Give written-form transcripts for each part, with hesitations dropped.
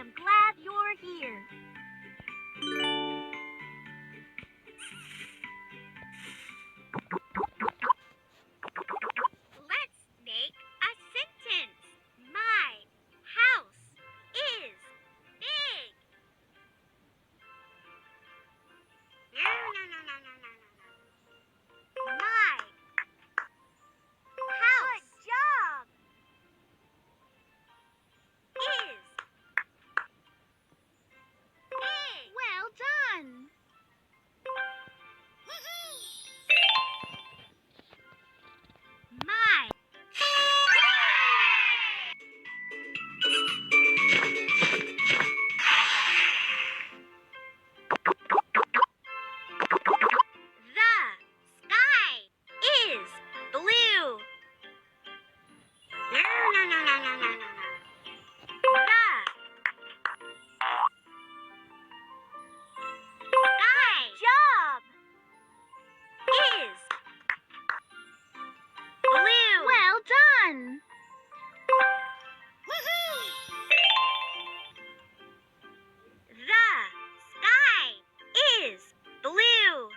am glad you're here. Let's make a sentence. My house is big. No. My house. Good job. Is big. Well done. My The sky is blue. No. The sky job is blue. Well done. The sky is blue.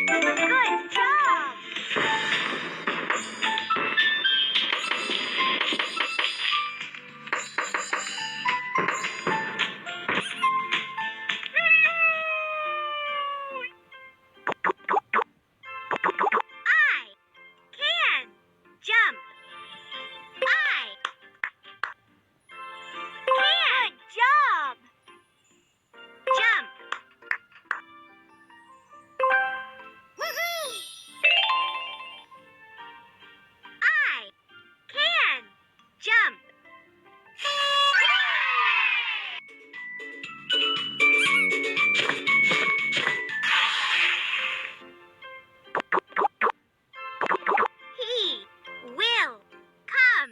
Good job. I can jump. I can. Good job. Jump. I can jump. He will come.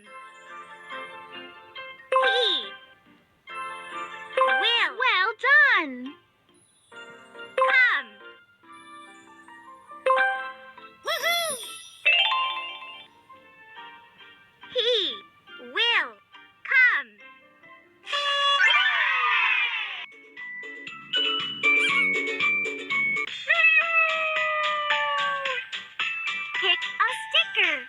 He will. Well done. Come. He will come. Pick a sticker.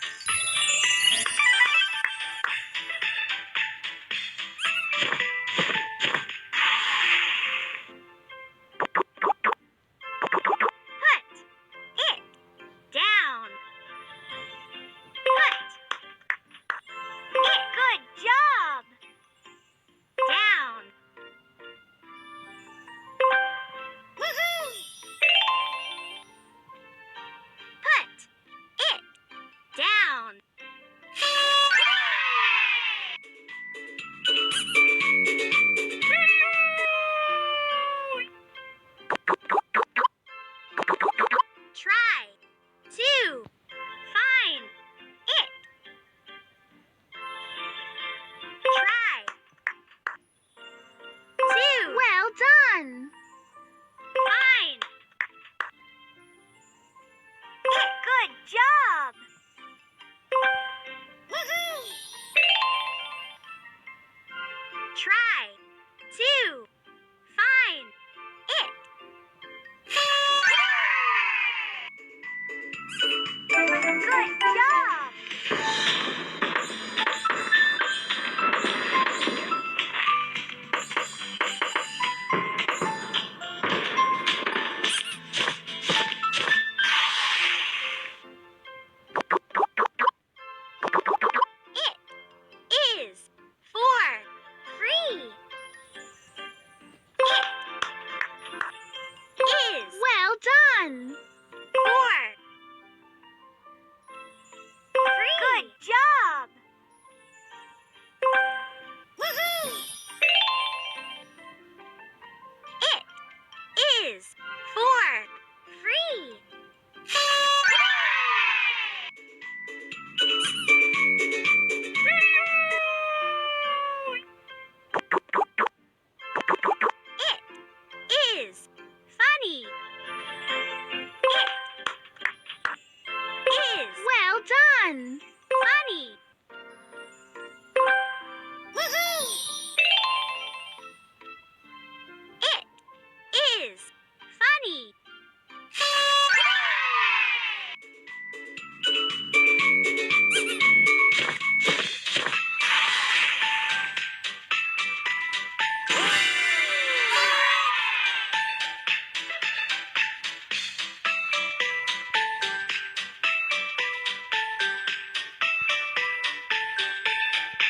Put it down. Put it. Good job. Down. Put it down. Try to find it. Try to. Well done. Find it. Good job. Try to find it. Good job. It is for free. It is. Well done. For free. Good job. It is for free. It is funny. It is. Well done. Funny. Funny.